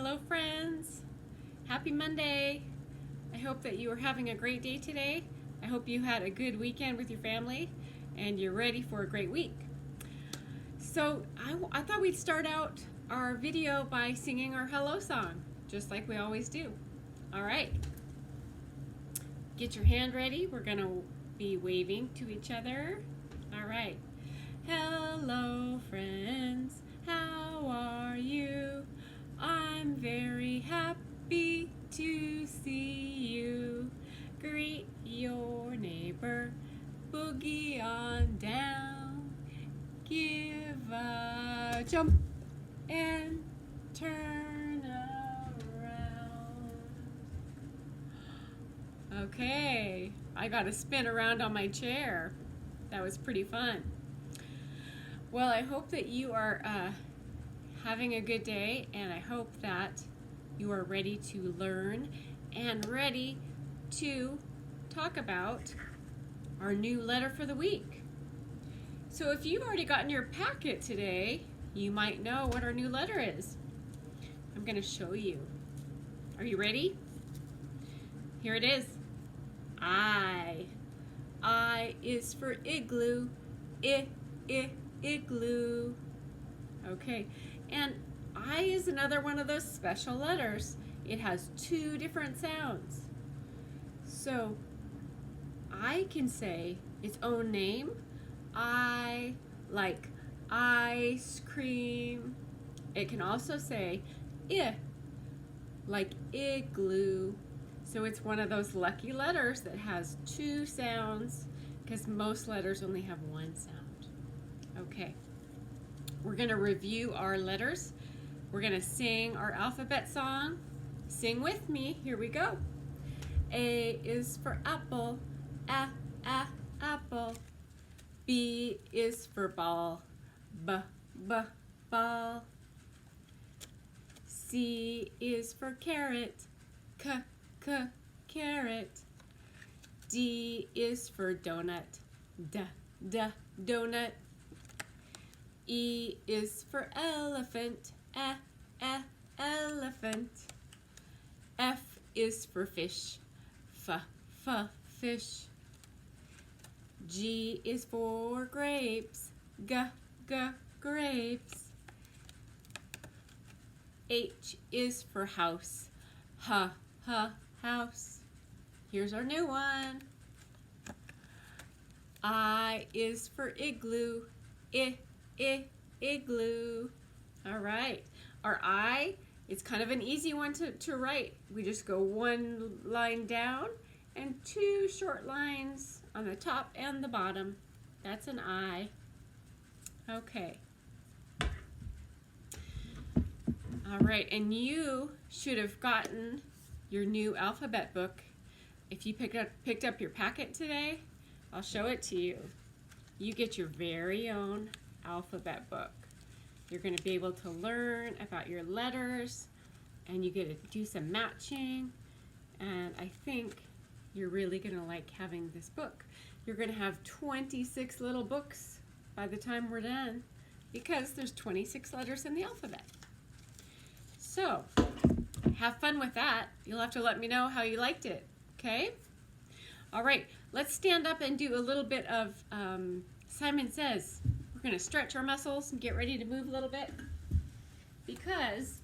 Hello friends, happy Monday. I hope that you are having a great day today. I hope you had a good weekend with your family and you're ready for a great week. So I thought we'd start out our video by singing our hello song, just like we always do. All right, get your hand ready. We're gonna be waving to each other. All right, hello friends, how are you? I'm very happy to see you. Greet your neighbor, boogie on down. Give a jump and turn around. Okay, I got to spin around on my chair. That was pretty fun. Well, I hope that you are having a good day, and I hope that you are ready to learn and ready to talk about our new letter for the week. So if you've already gotten your packet today, you might know what our new letter is. I'm going to show you. Are you ready? Here it is. I. I is for igloo. Igloo. Okay. And I is another one of those special letters. It has two different sounds. So I can say its own name. I like ice cream. It can also say I, like igloo. So it's one of those lucky letters that has two sounds, because most letters only have one sound. Okay. We're going to review our letters. We're going to sing our alphabet song. Sing with me. Here we go. A is for apple. Apple. B is for ball. Ball. C is for carrot. Carrot. D is for donut. Donut. E is for elephant. Elephant. F is for fish. Fish. G is for grapes. Grapes. H is for house. House. Here's our new one. I is for igloo. Igloo. All right. Our I, it's kind of an easy one to write. We just go one line down and two short lines on the top and the bottom. That's an I. Okay. All right, and you should have gotten your new alphabet book. If you picked up your packet today, I'll show it to you. You get your very own alphabet book. You're going to be able to learn about your letters, and you get to do some matching, and I think you're really going to like having this book. You're going to have 26 little books by the time we're done, because there's 26 letters in the alphabet. So, have fun with that. You'll have to let me know how you liked it, okay? All right, let's stand up and do a little bit of Simon Says. We're going to stretch our muscles and get ready to move a little bit, because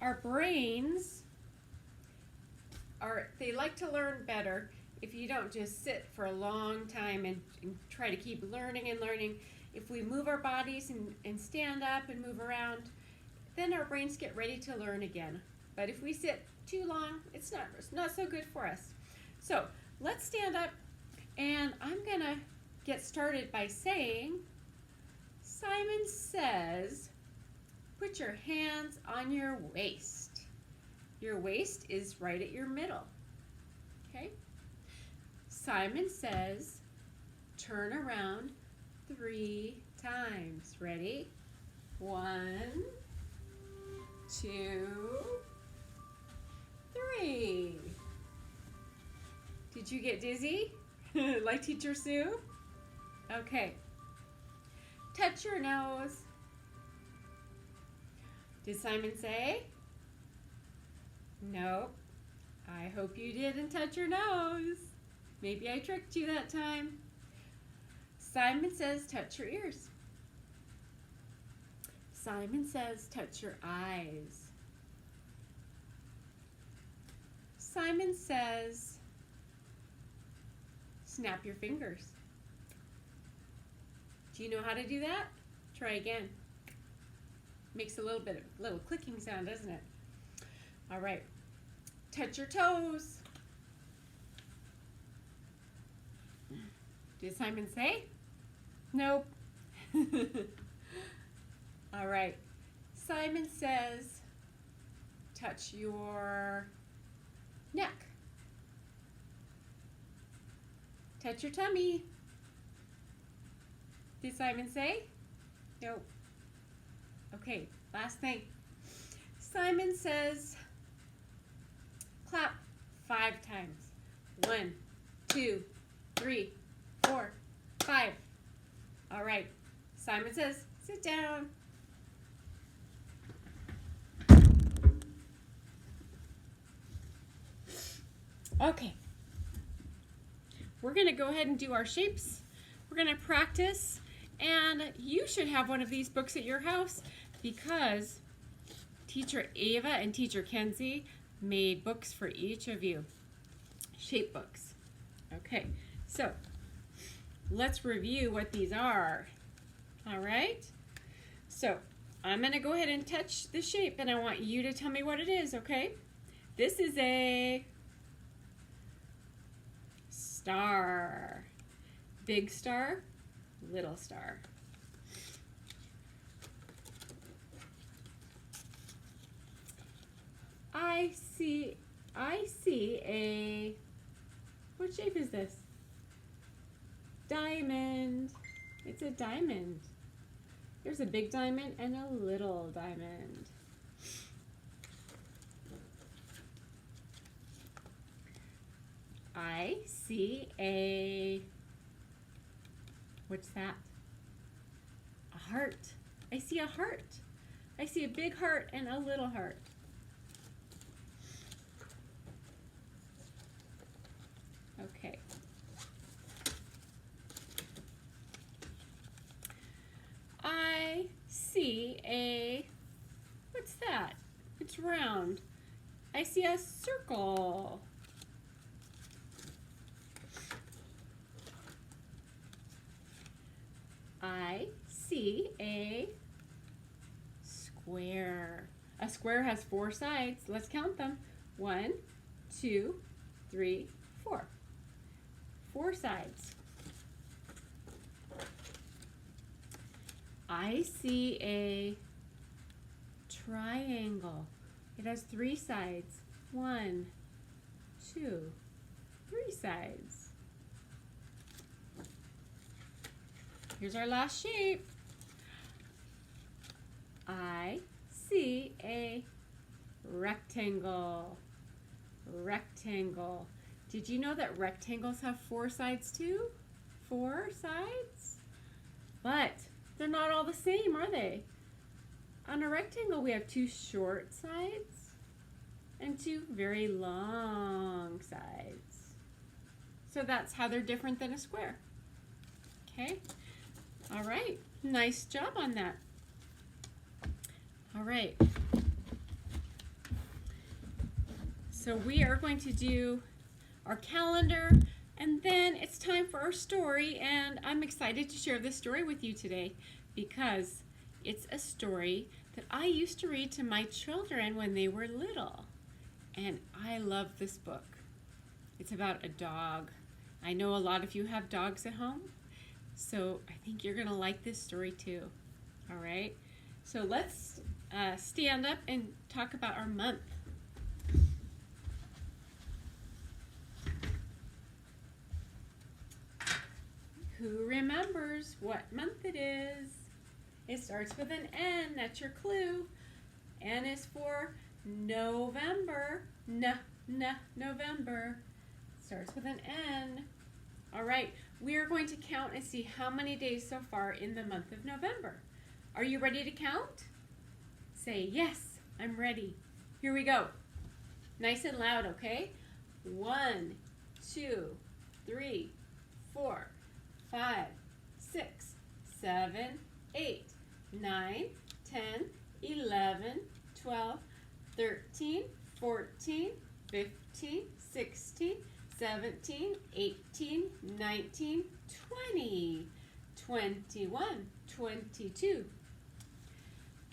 our brains they like to learn better if you don't just sit for a long time and try to keep learning and learning. If we move our bodies and stand up and move around, then our brains get ready to learn again. But if we sit too long, it's not so good for us. So let's stand up, and I'm going to get started by saying, Simon says, put your hands on your waist. Your waist is right at your middle. Okay? Simon says, turn around 3 times. Ready? 1, 2, 3. Did you get dizzy? Like Teacher Sue? Okay. Touch your nose. Did Simon say? Nope. I hope you didn't touch your nose. Maybe I tricked you that time. Simon says touch your ears. Simon says touch your eyes. Simon says snap your fingers. Do you know how to do that? Try again. Makes a little clicking sound, doesn't it? All right. Touch your toes. Did Simon say? Nope. All right. Simon says touch your neck. Touch your tummy. Did Simon say? Nope. Okay, last thing. Simon says clap 5 times. 1, 2, 3, 4, 5. All right. Simon says sit down. Okay. We're going to go ahead and do our shapes. We're going to practice, and you should have one of these books at your house because Teacher Ava and Teacher Kenzie made books for each of you. Shape books. Okay, so let's review what these are. All right? So I'm going to go ahead and touch the shape, and I want you to tell me what it is, okay? This is a star. Big star, little star. I see a, what shape is this? Diamond. It's a diamond. There's a big diamond and a little diamond. I see a, what's that? A heart. I see a heart. I see a big heart and a little heart. Okay. I see a, what's that? It's round. I see a circle. I see a square. A square has 4 sides. Let's count them. 1, 2, 3, 4. 4 sides. I see a triangle. It has 3 sides. 1, 2, 3 sides. Here's our last shape. I see a rectangle. Rectangle. Did you know that rectangles have 4 sides too? 4 sides? But they're not all the same, are they? On a rectangle, we have 2 short sides and 2 very long sides. So that's how they're different than a square. Okay? All right. Nice job on that. All right. So we are going to do our calendar, and then it's time for our story, and I'm excited to share this story with you today because it's a story that I used to read to my children when they were little, and I love this book. It's about a dog. I know a lot of you have dogs at home, so I think you're going to like this story too. All right? So let's stand up and talk about our month. Who remembers what month it is? It starts with an N. That's your clue. N is for November. November. Starts with an N. All right, we are going to count and see how many days so far in the month of November. Are you ready to count? Say, yes, I'm ready. Here we go. Nice and loud, okay? 1, 2, 3, 4, 5, 6, 7, 8, 9, 10, 11, 12, 13, 14, 15, 16, 17, 18, 19, 20, 21, 22,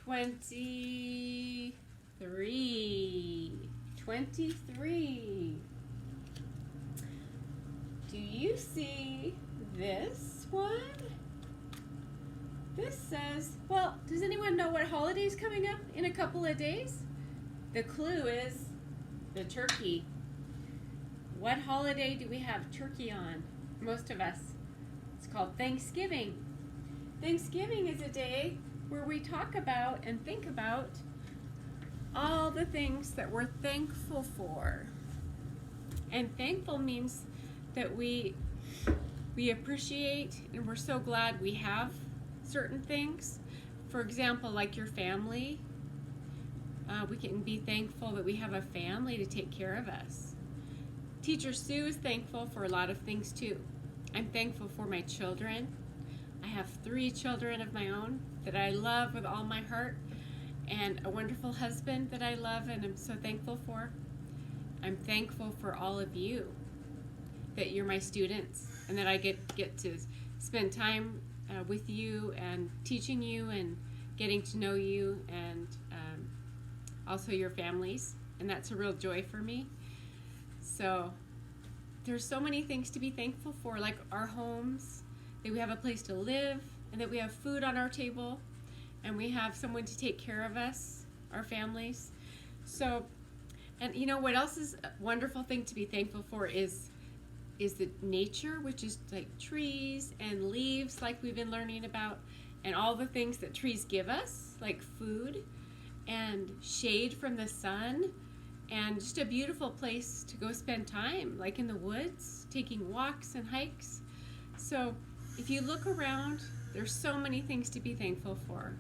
23, 23. Do you see this one? This says, well, does anyone know what holiday is coming up in a couple of days? The clue is the turkey. What holiday do we have turkey on? Most of us. It's called Thanksgiving. Thanksgiving is a day where we talk about and think about all the things that we're thankful for. And thankful means that we appreciate and we're so glad we have certain things. For example, like your family. We can be thankful that we have a family to take care of us. Teacher Sue is thankful for a lot of things too. I'm thankful for my children. I have 3 children of my own that I love with all my heart, and a wonderful husband that I love and I'm so thankful for. I'm thankful for all of you, that you're my students, and that I get to spend time with you and teaching you and getting to know you, and also your families, and that's a real joy for me. So there's so many things to be thankful for, like our homes, that we have a place to live, and that we have food on our table, and we have someone to take care of us, our families. So, and you know what else is a wonderful thing to be thankful for is the nature, which is like trees and leaves, like we've been learning about, and all the things that trees give us, like food and shade from the sun, and just a beautiful place to go spend time, like in the woods, taking walks and hikes. So if you look around, there's so many things to be thankful for,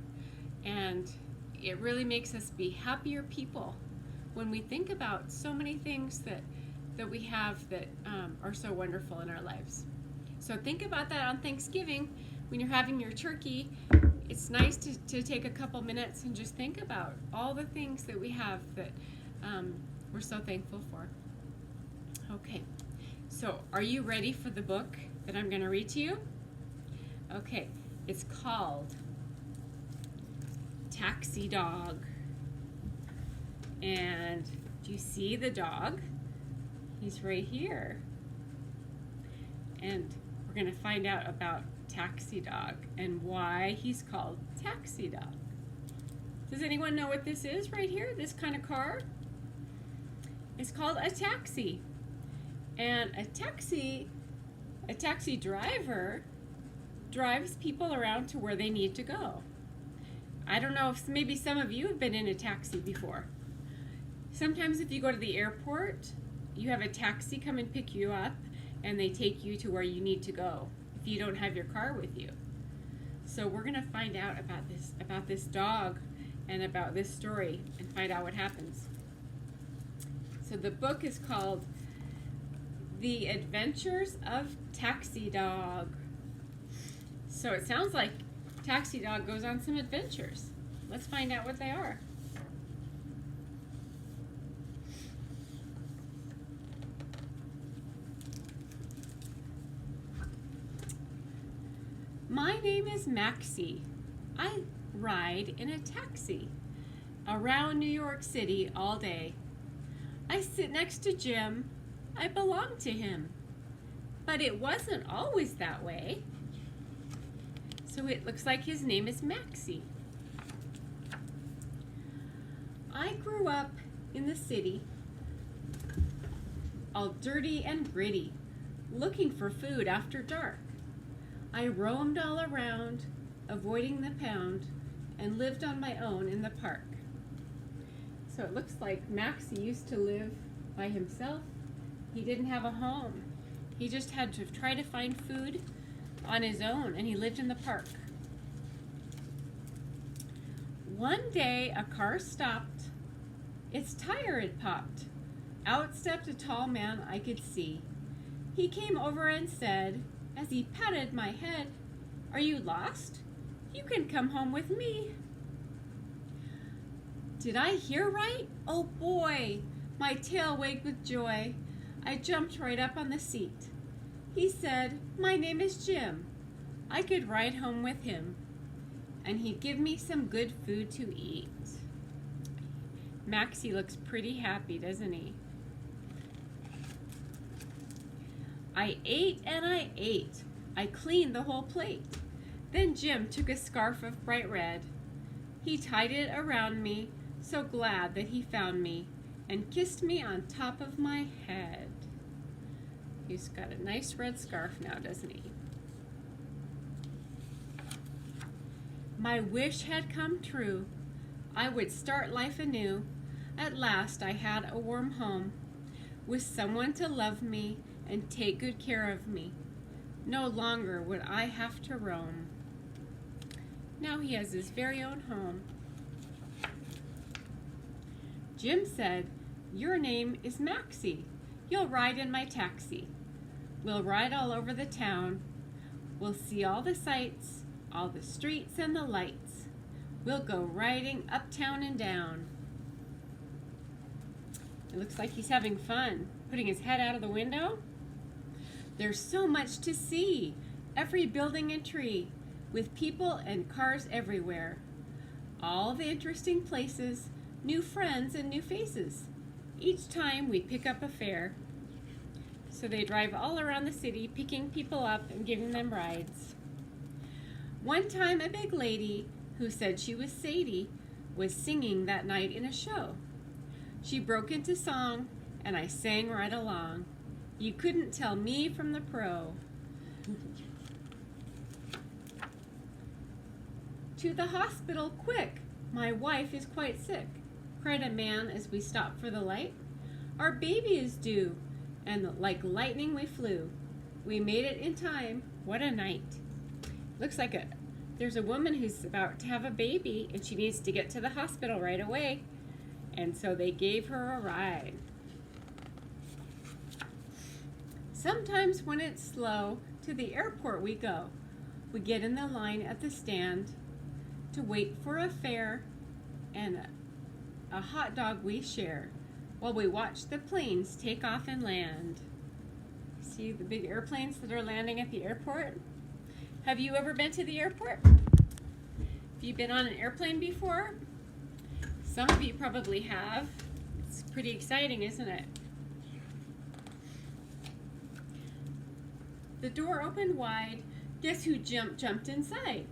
and it really makes us be happier people when we think about so many things that we have that are so wonderful in our lives. So think about that on Thanksgiving when you're having your turkey. It's nice to take a couple minutes and just think about all the things that we have that we're so thankful for. Okay, so are you ready for the book that I'm going to read to you? Okay, it's called Taxi Dog. And do you see the dog? He's right here. And we're going to find out about Taxi Dog and why he's called Taxi Dog. Does anyone know what this is right here? This kind of car? It's called a taxi. And a taxi driver drives people around to where they need to go. I don't know if maybe some of you have been in a taxi before. Sometimes if you go to the airport, you have a taxi come and pick you up, and they take you to where you need to go if you don't have your car with you. So we're going to find out about this dog and about this story and find out what happens. So the book is called The Adventures of Taxi Dog. So it sounds like Taxi Dog goes on some adventures. Let's find out what they are. My name is Maxie. I ride in a taxi around New York City all day. I sit next to Jim. I belong to him. But it wasn't always that way. So it looks like his name is Maxie. I grew up in the city, all dirty and gritty, looking for food after dark. I roamed all around, avoiding the pound, and lived on my own in the park. So it looks like Maxie used to live by himself. He didn't have a home. He just had to try to find food on his own, and he lived in the park. One day a car stopped. Its tire had popped. Out stepped a tall man I could see. He came over and said, as he patted my head, "Are you lost? You can come home with me." Did I hear right? Oh boy! My tail wagged with joy. I jumped right up on the seat. He said, "My name is Jim. I could ride home with him, and he'd give me some good food to eat." Maxie looks pretty happy, doesn't he? I ate and I ate. I cleaned the whole plate. Then Jim took a scarf of bright red. He tied it around me, so glad that he found me, and kissed me on top of my head. He's got a nice red scarf now, doesn't he? My wish had come true. I would start life anew. At last I had a warm home, with someone to love me and take good care of me. No longer would I have to roam. Now he has his very own home. Jim said, "Your name is Maxie. You'll ride in my taxi. We'll ride all over the town. We'll see all the sights, all the streets and the lights. We'll go riding uptown and down." It looks like he's having fun, putting his head out of the window. There's so much to see, every building and tree, with people and cars everywhere. All the interesting places, new friends and new faces. Each time we pick up a fare. So they drive all around the city, picking people up and giving them rides. One time a big lady, who said she was Sadie, was singing that night in a show. She broke into song, and I sang right along. You couldn't tell me from the pro. "To the hospital, quick! My wife is quite sick," cried a man as we stopped for the light. "Our baby is due," and like lightning we flew. We made it in time. What a night. Looks like there's a woman who's about to have a baby, and she needs to get to the hospital right away. And so they gave her a ride. Sometimes when it's slow, to the airport we go. We get in the line at the stand to wait for a fare, and a hot dog we share while we watch the planes take off and land. See the big airplanes that are landing at the airport? Have you ever been to the airport? Have you been on an airplane before? Some of you probably have. It's pretty exciting, isn't it? The door opened wide. Guess who jumped inside?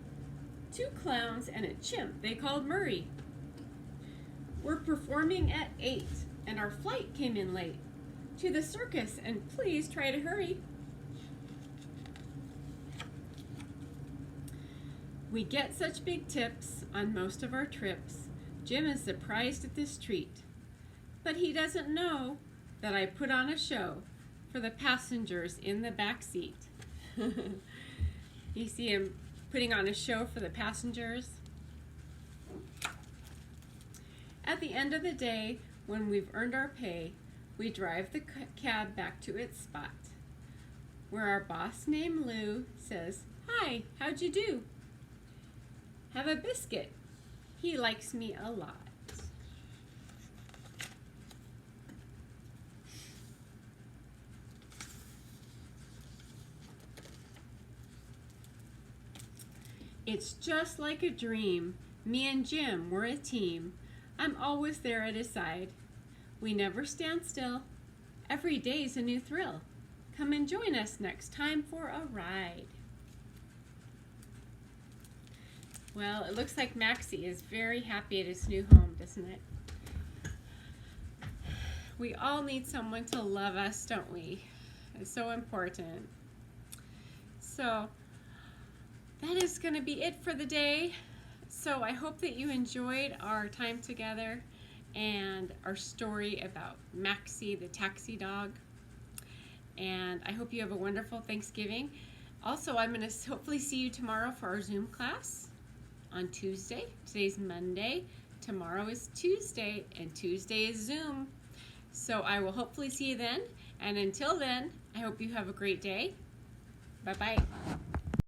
Two clowns and a chimp they called Murray. We're performing at 8, and our flight came in late. To the circus, and please try to hurry. We get such big tips on most of our trips. Jim is surprised at this treat, but he doesn't know that I put on a show for the passengers in the back seat. You see him putting on a show for the passengers. At the end of the day, when we've earned our pay, we drive the cab back to its spot, where our boss named Lou says, "Hi, how'd you do? Have a biscuit. He likes me a lot." It's just like a dream. Me and Jim, we're a team. I'm always there at his side. We never stand still. Every day's a new thrill. Come and join us next time for a ride. Well, it looks like Maxie is very happy at his new home, doesn't it? We all need someone to love us, don't we? It's so important. So that is going to be it for the day. So I hope that you enjoyed our time together and our story about Maxie, the taxi dog. And I hope you have a wonderful Thanksgiving. Also, I'm going to hopefully see you tomorrow for our Zoom class. on Tuesday. Today's Monday. Tomorrow is Tuesday, and Tuesday is Zoom. So I will hopefully see you then. And until then, I hope you have a great day. Bye-bye.